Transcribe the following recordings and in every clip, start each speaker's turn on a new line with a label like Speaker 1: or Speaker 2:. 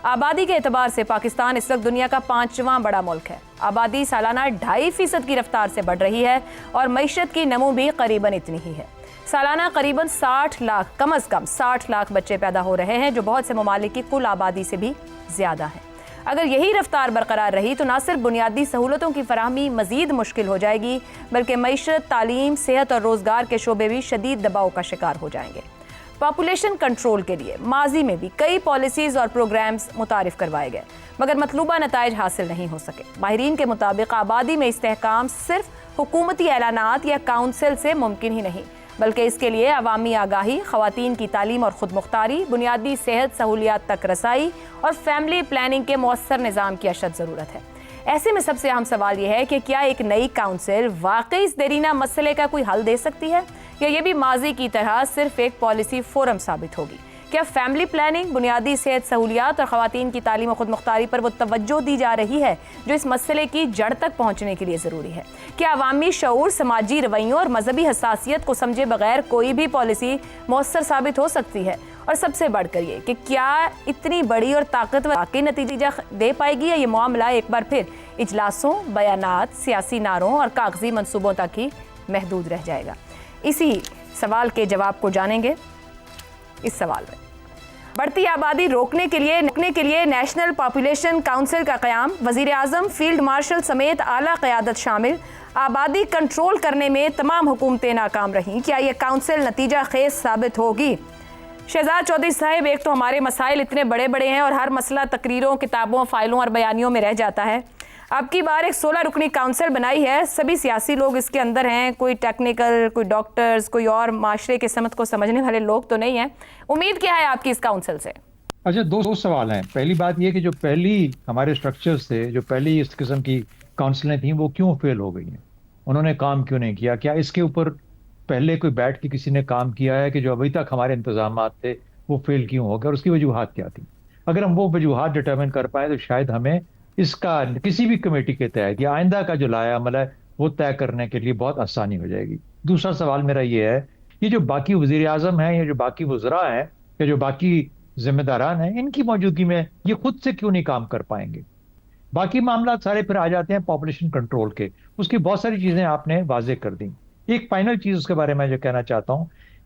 Speaker 1: آبادی کے اعتبار سے پاکستان اس وقت دنیا کا 5واں بڑا ملک ہے۔ آبادی سالانہ 2.5% کی رفتار سے بڑھ رہی ہے اور معیشت کی نمو بھی قریباً اتنی ہی ہے۔ سالانہ قریباً 60 لاکھ کم از کم 60 لاکھ بچے پیدا ہو رہے ہیں، جو بہت سے ممالک کی کل آبادی سے بھی زیادہ ہے۔ اگر یہی رفتار برقرار رہی تو نہ صرف بنیادی سہولتوں کی فراہمی مزید مشکل ہو جائے گی، بلکہ معیشت، تعلیم، صحت اور روزگار کے شعبے بھی شدید دباؤ کا شکار ہو جائیں گے۔ پاپولیشن کنٹرول کے لیے ماضی میں بھی کئی پالیسیز اور پروگرامز متعارف کروائے گئے، مگر مطلوبہ نتائج حاصل نہیں ہو سکے۔ ماہرین کے مطابق آبادی میں استحکام صرف حکومتی اعلانات یا کاؤنسل سے ممکن ہی نہیں، بلکہ اس کے لیے عوامی آگاہی، خواتین کی تعلیم اور خود مختاری، بنیادی صحت سہولیات تک رسائی اور فیملی پلاننگ کے مؤثر نظام کی اشد ضرورت ہے۔ ایسے میں سب سے اہم سوال یہ ہے کہ کیا ایک نئی کاؤنسل واقعی اس دیرینہ مسئلے کا کوئی حل دے سکتی ہے، یا یہ بھی ماضی کی طرح صرف ایک پالیسی فورم ثابت ہوگی؟ کیا فیملی پلاننگ، بنیادی صحت سہولیات اور خواتین کی تعلیم و خود مختاری پر وہ توجہ دی جا رہی ہے جو اس مسئلے کی جڑ تک پہنچنے کے لیے ضروری ہے؟ کیا عوامی شعور، سماجی رویوں اور مذہبی حساسیت کو سمجھے بغیر کوئی بھی پالیسی مؤثر ثابت ہو سکتی ہے؟ اور سب سے بڑھ کر یہ کہ کیا اتنی بڑی اور طاقتور واقعی نتیجہ دے پائے گی، یا یہ معاملہ ایک بار پھر اجلاسوں، بیانات، سیاسی نعروں اور کاغذی منصوبوں تک ہی محدود رہ جائے گا؟ اسی سوال کے جواب کو جانیں گے اس سوال میں۔ بڑھتی آبادی روکنے کے لیے نیشنل پاپولیشن کاؤنسل کا قیام، وزیر اعظم، فیلڈ مارشل سمیت اعلیٰ قیادت شامل۔ آبادی کنٹرول کرنے میں تمام حکومتیں ناکام رہیں، کیا یہ کاؤنسل نتیجہ خیز ثابت ہوگی؟ شہزاد چودھری صاحب، ایک تو ہمارے مسائل اتنے بڑے بڑے ہیں اور ہر مسئلہ تقریروں، کتابوں، فائلوں اور بیانیوں میں رہ جاتا ہے۔ اب کی بار ایک 16 رکنی کاؤنسل بنائی ہے، سبھی سیاسی لوگ اس کے اندر ہیں، کوئی ٹیکنیکل، کوئی ڈاکٹرز، کوئی اور معاشرے کے سمت کو سمجھنے والے لوگ تو نہیں ہیں۔ امید کیا ہے آپ کی اس کاؤنسل سے؟
Speaker 2: اچھا، دو سوال ہیں۔ پہلی بات یہ کہ جو پہلی ہمارے سٹرکچرز تھے، جو پہلی اس قسم کی کاؤنسلیں تھیں، وہ کیوں فیل ہو گئی ہیں؟ انہوں نے کام کیوں نہیں کیا؟ کیا اس کے اوپر پہلے کوئی بیٹھ کے کسی نے کام کیا ہے کہ جو ابھی تک ہمارے انتظامات تھے وہ فیل کیوں ہو گئے، اور اس کی وجوہات کیا تھیں؟ اگر ہم وہ وجوہات ڈٹرمن کر پائیں تو شاید ہمیں اس کا کسی بھی کمیٹی کے تحت یا آئندہ کا جو لایا عمل ہے وہ طے کرنے کے لیے بہت آسانی ہو جائے گی۔ دوسرا سوال میرا یہ ہے، یہ جو باقی وزیر اعظم ہیں، یا جو باقی وزراء ہیں، یا جو باقی ذمہ داران ہیں، ان کی موجودگی میں یہ خود سے کیوں نہیں کام کر پائیں گے؟ باقی معاملات سارے پھر آ جاتے ہیں پاپولیشن کنٹرول کے، اس کی بہت ساری چیزیں آپ نے واضح کر دیں۔ ایک فائنل چیز اس کے بارے میں جو کہنا چاہتا ہوں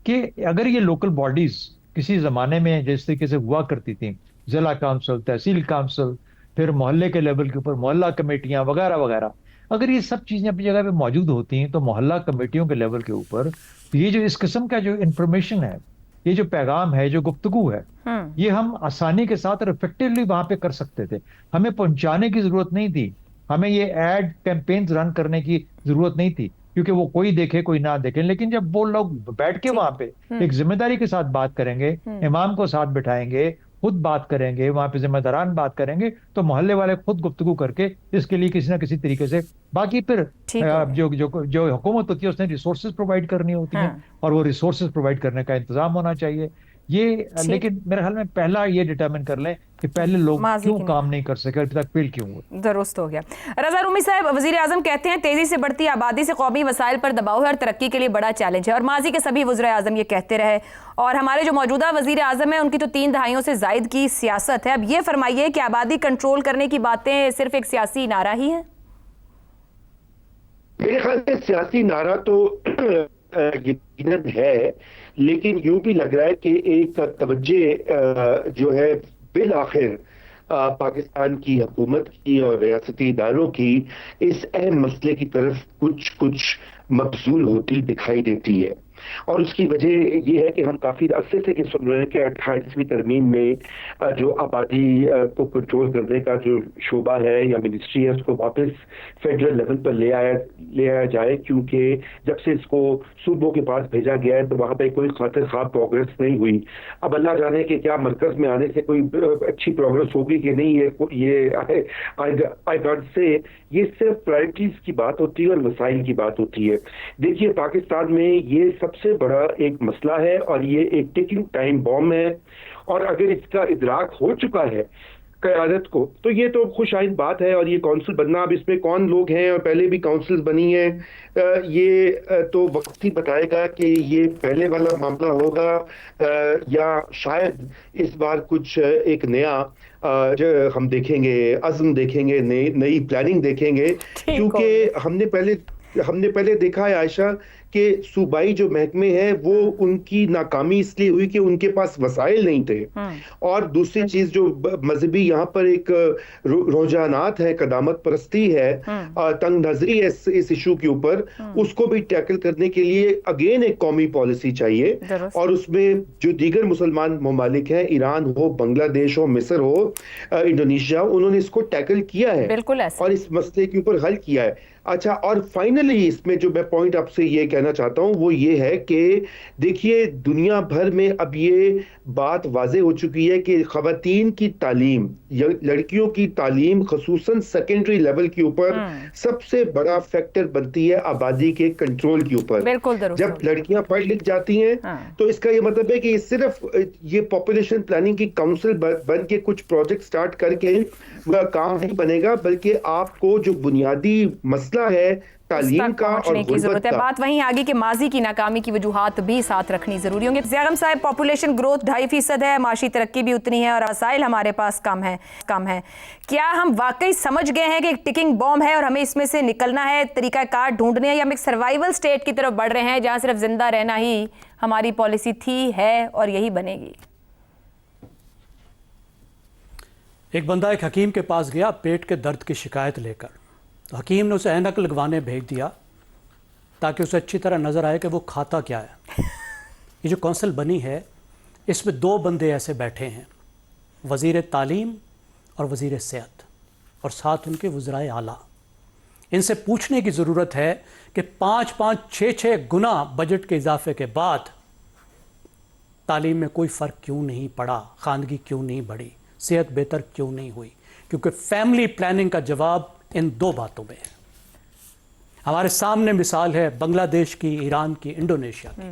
Speaker 2: کہ اگر یہ لوکل باڈیز کسی زمانے میں جس طریقے سے ہوا کرتی تھیں، ضلع کونسل، تحصیل کونسل، پھر محلے کے لیول کے اوپر محلہ کمیٹیاں وغیرہ وغیرہ، اگر یہ سب چیزیں اپنی جگہ پہ موجود ہوتی ہیں تو محلہ کمیٹیوں کے لیول کے اوپر یہ جو اس قسم کا جو انفارمیشن ہے، یہ جو پیغام ہے، جو گفتگو ہے، یہ ہم آسانی کے ساتھ اور افیکٹولی وہاں پہ کر سکتے تھے۔ ہمیں پہنچانے کی ضرورت نہیں تھی، ہمیں یہ ایڈ کیمپینز رن کرنے کی ضرورت نہیں تھی، کیونکہ وہ کوئی دیکھے کوئی نہ دیکھے۔ لیکن جب وہ لوگ بیٹھ کے وہاں پہ ایک ذمہ داری کے ساتھ بات کریں گے، امام کو ساتھ بٹھائیں گے، خود بات کریں گے، وہاں پہ ذمہ داران بات کریں گے، تو محلے والے خود گفتگو کر کے اس کے لیے کسی نہ کسی طریقے سے باقی پھر جو حکومت ہوتی ہے اس نے ریسورسز پرووائڈ کرنی ہوتی ہیں، اور وہ ریسورسز پرووائڈ کرنے کا انتظام ہونا چاہیے۔ یہ لیکن میرے خیال میں پہلا یہ ڈٹرمن کر لیں کہ پہلے لوگ کیوں کام نہیں کر سکے، ابھی تک فیل کیوں ہوئے۔
Speaker 1: درست ہو گیا۔ رضا رومی صاحب، وزیر اعظم کہتے ہیں تیزی سے بڑھتی آبادی سے قومی وسائل پر دباؤ ہے اور ترقی کے لیے بڑا چیلنج ہے، اور ماضی کے سبھی وزراء اعظم یہ کہتے رہے، اور ہمارے جو موجودہ وزیر اعظم ہیں ان کی تو 3 دہائیوں سے زائد کی سیاست ہے۔ اب یہ فرمائیے کہ آبادی کنٹرول کرنے کی باتیں صرف ایک سیاسی نعرہ ہی ہیں؟
Speaker 3: میرے خیال سے سیاسی نعرہ تو یقیناً ہے، لیکن یوں بھی لگ رہا ہے کہ ایک توجہ جو ہے بالآخر پاکستان کی حکومت کی اور ریاستی اداروں کی اس اہم مسئلے کی طرف کچھ مبذول ہوتی دکھائی دیتی ہے، اور اس کی وجہ یہ ہے کہ ہم کافی عرصے سے کہ سن رہے ہیں کہ 28ویں ترمیم میں جو آبادی کو کنٹرول کرنے کا جو شعبہ ہے یا منسٹری ہے اس کو واپس فیڈرل لیول پر لے آیا جائے، کیونکہ جب سے اس کو صوبوں کے پاس بھیجا گیا ہے تو وہاں پہ کوئی خاطر خواب پروگرس نہیں ہوئی۔ اب اللہ جانے کہ کیا مرکز میں آنے سے کوئی اچھی پروگرس ہوگی کہ نہیں، یہ صرف پرائرٹیز کی بات ہوتی ہے اور مسائل کی بات ہوتی ہے۔ دیکھیے پاکستان میں یہ سب سے بڑا ایک مسئلہ ہے اور یہ ایک ٹیکنگ ٹائم بام ہے، اور اگر اس کا ادراک ہو چکا ہے قیادت کو. تو یہ تو خوش آئند بات ہے, اور یہ کونسل بننا, اب اس میں کون لوگ ہیں اور پہلے بھی کونسل بنی ہیں, یہ تو وقت ہی بتائے گا کہ یہ پہلے والا معاملہ ہوگا یا شاید اس بار کچھ ایک نیا جو ہم دیکھیں گے, عزم دیکھیں گے, نئی پلاننگ دیکھیں گے. کیونکہ ہم نے پہلے دیکھا ہے عائشہ کہ صوبائی جو محکمے ہیں وہ ان کی ناکامی اس لیے ہوئی کہ ان کے پاس وسائل نہیں تھے, اور دوسری چیز جو مذہبی یہاں پر ایک رجحانات ہے, قدامت پرستی ہے, تنگ نظری ہے اس ایشو کے اوپر, اس کو بھی ٹیکل کرنے کے لیے اگین ایک قومی پالیسی چاہیے. اور اس میں جو دیگر مسلمان ممالک ہیں, ایران ہو, بنگلہ دیش ہو, مصر ہو, انڈونیشیا, انہوں نے اس کو ٹیکل کیا ہے اور اس مسئلے کے اوپر حل کیا ہے. اچھا, اور فائنلی اس میں جو میں پوائنٹ آپ سے یہ کہنا چاہتا ہوں وہ یہ ہے کہ دیکھیے دنیا بھر میں اب یہ بات واضح ہو چکی ہے کہ خواتین کی تعلیم, لڑکیوں کی تعلیم خصوصاً سیکنڈری لیول کے اوپر سب سے بڑا فیکٹر بنتی ہے آبادی کے کنٹرول کے اوپر. جب لڑکیاں پڑھ لکھ جاتی ہیں تو اس کا یہ مطلب ہے کہ صرف یہ پاپولیشن پلاننگ کی کاؤنسل بن کے کچھ پروجیکٹ سٹارٹ کر کے کام نہیں بنے گا, بلکہ آپ کو جو بنیادی مسئلہ ہے تعلیم کا اور غربت کا,
Speaker 1: بات وہیں آگے کہ ماضی کی ناکامی کی وجوہات بھی ساتھ رکھنی ضروری ہوں گے. ضیاء صاحب, پاپولیشن گروتھ 2.5% ہے, معاشی ترقی بھی اتنی ہے, اور وسائل ہمارے پاس کم ہے. کیا ہم واقعی سمجھ گئے ہیں کہ ایک ٹکنگ بوم ہے اور ہمیں اس میں سے نکلنا ہے, طریقہ کار ڈھونڈنے ہیں, یا ہم ایک سروائیول سٹیٹ کی طرف بڑھ رہے ہیں جہاں صرف زندہ رہنا ہی ہماری پالیسی تھی, ہے اور یہی بنے گی؟
Speaker 4: ایک بندہ ایک حکیم کے پاس گیا پیٹ کے درد کی شکایت لے کر. حکیم نے اسے اینک لگوانے بھیج دیا تاکہ اسے اچھی طرح نظر آئے کہ وہ کھاتا کیا ہے. یہ جو کونسل بنی ہے اس میں 2 بندے ایسے بیٹھے ہیں, وزیر تعلیم اور وزیر صحت, اور ساتھ ان کے وزرائے اعلیٰ. ان سے پوچھنے کی ضرورت ہے کہ 5-6 گنا بجٹ کے اضافے کے بعد تعلیم میں کوئی فرق کیوں نہیں پڑا, خواندگی کیوں نہیں بڑھی, صحت بہتر کیوں نہیں ہوئی؟ کیونکہ فیملی پلاننگ کا جواب ان 2 باتوں میں ہے. ہمارے سامنے مثال ہے بنگلہ دیش کی, ایران کی, انڈونیشیا کی.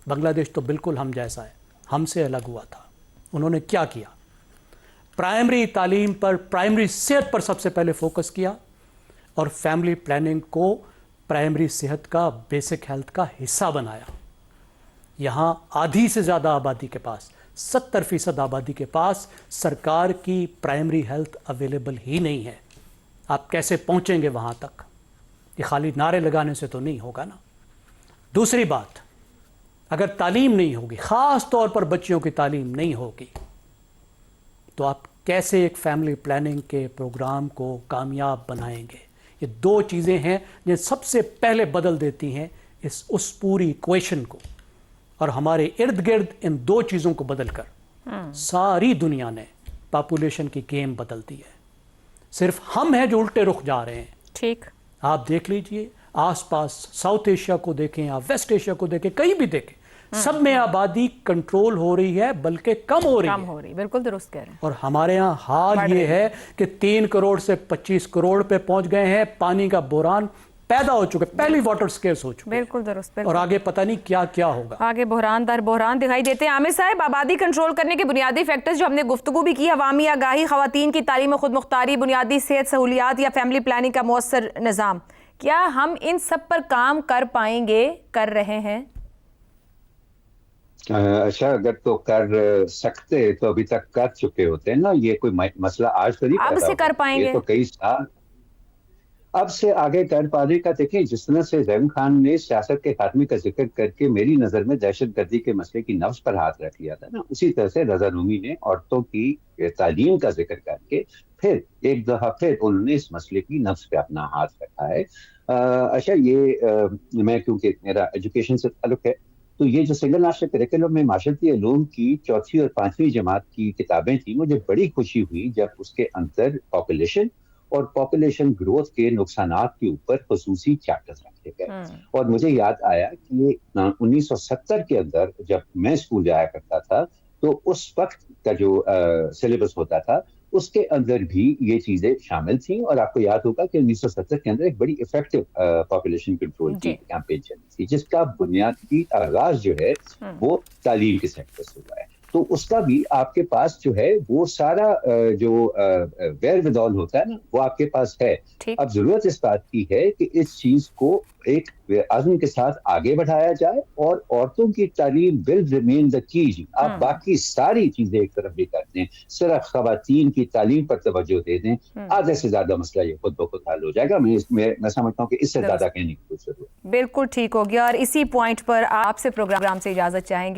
Speaker 4: بنگلہ دیش تو بالکل ہم جیسا ہے, ہم سے الگ ہوا تھا. انہوں نے کیا کیا؟ پرائمری تعلیم پر, پرائمری صحت پر سب سے پہلے فوکس کیا, اور فیملی پلاننگ کو پرائمری صحت کا, بیسک ہیلتھ کا حصہ بنایا. یہاں آدھی سے زیادہ آبادی کے پاس, 70% آبادی کے پاس سرکار کی پرائمری ہیلتھ اویلیبل ہی نہیں ہے. آپ کیسے پہنچیں گے وہاں تک؟ یہ خالی نعرے لگانے سے تو نہیں ہوگا نا. دوسری بات, اگر تعلیم نہیں ہوگی, خاص طور پر بچیوں کی تعلیم نہیں ہوگی, تو آپ کیسے ایک فیملی پلاننگ کے پروگرام کو کامیاب بنائیں گے؟ یہ 2 چیزیں ہیں جو سب سے پہلے بدل دیتی ہیں اس پوری ایکویشن کو. اور ہمارے ارد گرد ان 2 چیزوں کو بدل کر ساری دنیا نے پاپولیشن کی گیم بدل دی ہے. صرف ہم ہیں جو الٹے رخ جا رہے ہیں.
Speaker 1: ٹھیک,
Speaker 4: آپ دیکھ لیجئے آس پاس, ساؤتھ ایشیا کو دیکھیں یا ویسٹ ایشیا کو دیکھیں, کہیں بھی دیکھیں, سب میں آبادی کنٹرول ہو رہی ہے بلکہ کم ہو رہی ہے.
Speaker 1: بالکل درست کہہ رہے ہیں.
Speaker 4: اور ہمارے ہاں حال یہ ہے کہ 3 کروڑ سے 25 کروڑ پہ پہنچ گئے ہیں. پانی کا بحران پیدا ہو چکے, پہلی واٹر سکیرس ہو چکے.
Speaker 1: بالکل درست.
Speaker 4: اور آگے پتہ نہیں کیا کیا ہوگا.
Speaker 1: آگے بحران در بحران دکھائی دیتے ہیں. عامر صاحب, آبادی کنٹرول کرنے کے بنیادی فیکٹرز جو ہم نے گفتگو بھی کی, عوامی آگاہی, خواتین کی تعلیم و خود مختاری, بنیادی صحت سہولیات یا فیملی پلاننگ کا مؤثر نظام, کیا ہم ان سب پر کام کر پائیں گے, کر رہے ہیں؟
Speaker 5: اچھا, اگر تو کر سکتے تو ابھی تک کر چکے ہوتے ہیں نا. یہ کوئی مسئلہ آج تو نہیں پیدا
Speaker 1: اب سے کر پائیں گے,
Speaker 5: یہ تو کئی سال اب سے آگے کر پانے کا. دیکھیں, جس طرح سے زیم خان نے سیاست کے خاتمے کا ذکر کر کے میری نظر میں دہشت گردی کے مسئلے کی نبض پر ہاتھ رکھ لیا تھا نا, اسی طرح سے رضا رومی نے عورتوں کی تعلیم کا ذکر کر کے پھر ایک دفعہ پھر انہوں نے اس مسئلے کی نبض پہ اپنا ہاتھ رکھا ہے. اچھا, یہ میں کیونکہ میرا ایجوکیشن سے تعلق ہے, تو یہ جو سنگل نیشنل کریکولم میں معاشرتی علوم کی 4تھی اور 5ویں جماعت کی کتابیں تھیں, مجھے بڑی خوشی ہوئی جب اس کے اندر پاپولیشن اور پاپولیشن گروتھ کے نقصانات کے اوپر خصوصی چیپٹرز رکھے گئے. اور مجھے یاد آیا کہ 1970 کے اندر جب میں اسکول جایا کرتا تھا تو اس وقت کا جو سلیبس ہوتا تھا اس کے اندر بھی یہ چیزیں شامل تھیں. اور آپ کو یاد ہوگا کہ 1970 کے اندر ایک بڑی افیکٹو پاپولیشن کنٹرول کی کیمپین چلی تھی, جس کا بنیادی آغاز جو ہے وہ تعلیم کے سیکٹر سے ہوا ہے. تو اس کا بھی آپ کے پاس جو ہے وہ سارا جو ویئر ودال ہوتا ہے نا وہ آپ کے پاس ہے. اب ضرورت اس بات کی ہے کہ اس چیز کو ایک عزم کے ساتھ آگے بڑھایا جائے اور عورتوں کی تعلیم ول ریمین دا کی. آپ باقی ساری چیزیں ایک طرف بھی کر دیں, صرف خواتین کی تعلیم پر توجہ دے دیں, آدھے سے زیادہ مسئلہ یہ خود بخود حل ہو جائے گا. میں سمجھتا ہوں کہ اس سے زیادہ کہنے کی کوئی ضرورت.
Speaker 1: بالکل ٹھیک ہو گیا, اور اسی پوائنٹ پر آپ سے پروگرام سے اجازت چاہیں گے.